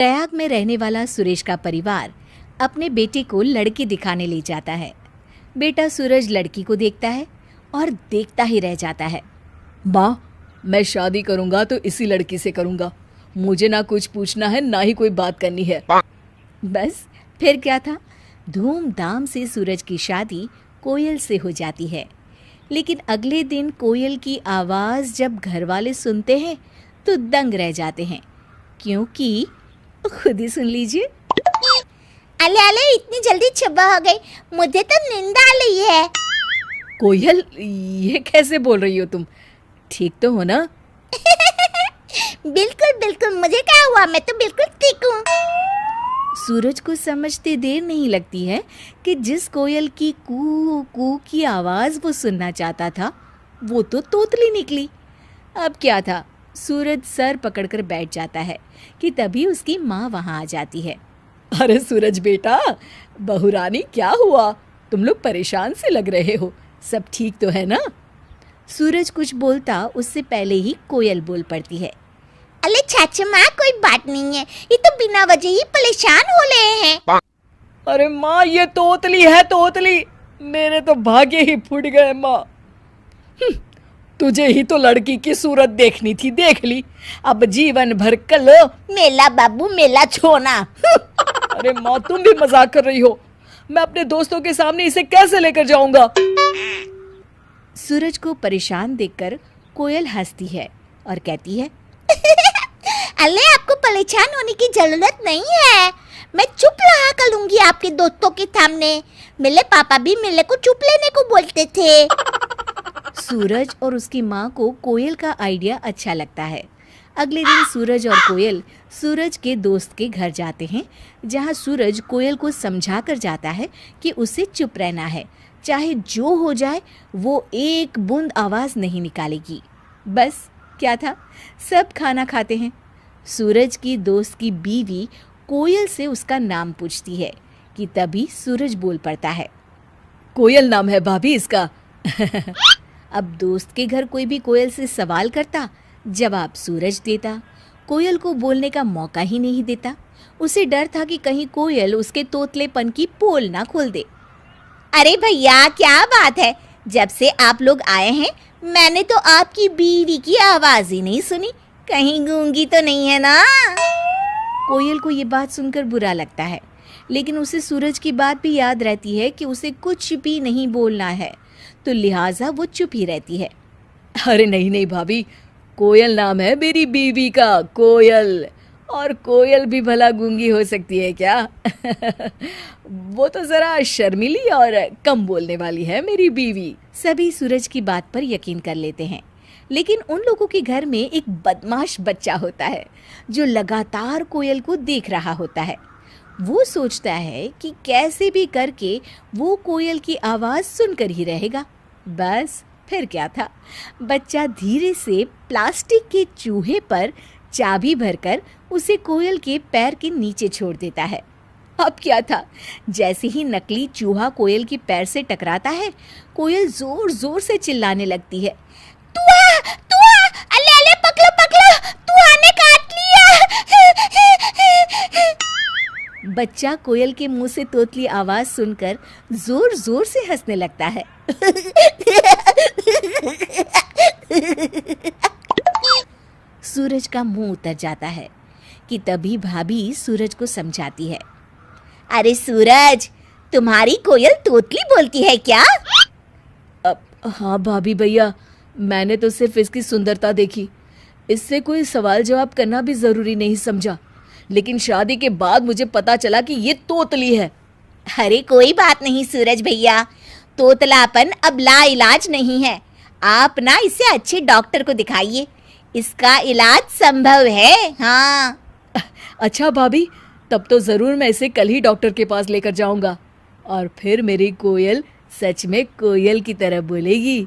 प्रयाग में रहने वाला सुरेश का परिवार अपने बेटे को लड़की दिखाने ले जाता है। बेटा सूरज लड़की को देखता है और देखता ही रह जाता है। माँ, मैं शादी करूंगा तो इसी लड़की से करूंगा। मुझे ना कुछ पूछना है ना ही कोई बात करनी है। बस फिर क्या था, धूमधाम से सूरज की शादी कोयल से हो जाती है। लेकिन अगले दिन कोयल की आवाज़ जब घर वाले सुनते हैं तो दंग रह जाते हैं, क्योंकि खुद ही सुन लीजिए। अले अले, इतनी जल्दी सुबह हो गई, मुझे तो नींद आ रही है। कोयल, ये कैसे बोल रही हो तुम? ठीक तो हो ना? बिल्कुल बिल्कुल, मुझे क्या हुआ, मैं तो बिल्कुल ठीक हूँ। सूरज को समझते देर नहीं लगती है कि जिस कोयल की कू कू की आवाज़ वो सुनना चाहता था वो तो तोतली निकली। अब क्या था, सूरज सर पकड़कर बैठ जाता है कि तभी उसकी माँ वहाँ आ जाती है। अरे सूरज बेटा, बहुरानी क्या हुआ? तुम लोग परेशान से लग रहे हो, सब ठीक तो है ना? सूरज कुछ बोलता उससे पहले ही कोयल बोल पड़ती है। अरे चाचा माँ, कोई बात नहीं है, ये तो बिना वजह ही परेशान हो रहे हैं। अरे माँ, ये तोतली है, तोतली। मेरे तो भाग्य ही फूट गए माँ। तुझे ही तो लड़की की सूरत देखनी थी, देख ली। अब जीवन भर कलो मेला बाबू मेला छोना। अरे माँ, तुम भी मजाक कर रही हो। मैं अपने दोस्तों के सामने इसे कैसे लेकर जाऊंगा? सूरज को परेशान देखकर कोयल हंसती है और कहती है, अरे आपको परेशान होने की जरूरत नहीं है, मैं चुप रहा करूंगी आपके दोस्तों के सामने। मेरे पापा भी मेरे को चुप लेने को बोलते थे। सूरज और उसकी माँ को कोयल का आइडिया अच्छा लगता है। अगले दिन सूरज और कोयल सूरज के दोस्त के घर जाते हैं, जहाँ सूरज कोयल को समझा कर जाता है कि उसे चुप रहना है, चाहे जो हो जाए वो एक बूंद आवाज़ नहीं निकालेगी। बस क्या था, सब खाना खाते हैं। सूरज की दोस्त की बीवी कोयल से उसका नाम पूछती है कि तभी सूरज बोल पड़ता है। कोयल नाम है भाभी इसका। अब दोस्त के घर कोई भी कोयल से सवाल करता, जवाब सूरज देता। कोयल को बोलने का मौका ही नहीं देता। उसे डर था कि कहीं कोयल उसके तोतलेपन की पोल ना खोल दे। अरे भैया, क्या बात है, जब से आप लोग आए हैं मैंने तो आपकी बीवी की आवाज ही नहीं सुनी, कहीं गूंगी तो नहीं है ना? कोयल को ये बात सुनकर बुरा लगता है, लेकिन उसे सूरज की बात भी याद रहती है कि उसे कुछ भी नहीं बोलना है, तो लिहाजा वो चुप ही रहती है। अरे नहीं नहीं भाभी, कोयल नाम है मेरी बीवी का, कोयल। और कोयल भी भला गूंगी हो सकती है क्या? वो तो जरा शर्मीली और कम बोलने वाली है मेरी बीवी। सभी सूरज की बात पर यकीन कर लेते हैं, लेकिन उन लोगों के घर में एक बदमाश बच्चा होता है जो लगातार कोयल को देख रहा होता है। वो सोचता है कि कैसे भी करके वो कोयल की आवाज़ सुनकर ही रहेगा। बस फिर क्या था, बच्चा धीरे से प्लास्टिक के चूहे पर चाबी भरकर उसे कोयल के पैर के नीचे छोड़ देता है। अब क्या था, जैसे ही नकली चूहा कोयल के पैर से टकराता है, कोयल जोर जोर से चिल्लाने लगती है, तुआ तुआ, अले अले, पकड़ो पकड़ो, तुआ ने काट लिया। बच्चा कोयल के मुंह से तोतली आवाज सुनकर जोर जोर से हंसने लगता है। सूरज का मुंह उतर जाता है कि तभी भाभी सूरज को समझाती है। अरे सूरज, तुम्हारी कोयल तोतली बोलती है क्या? हाँ भाभी भैया, मैंने तो सिर्फ इसकी सुंदरता देखी, इससे कोई सवाल जवाब करना भी जरूरी नहीं समझा, लेकिन शादी के बाद मुझे पता चला कि ये तोतली है। अरे कोई बात नहीं सूरज भैया, तोतलापन अब लाइलाज नहीं है, आप ना इसे अच्छे डॉक्टर को दिखाइए, इसका इलाज संभव है। हाँ अच्छा भाभी, तब तो जरूर मैं इसे कल ही डॉक्टर के पास लेकर जाऊंगा, और फिर मेरी कोयल सच में कोयल की तरह बोलेगी।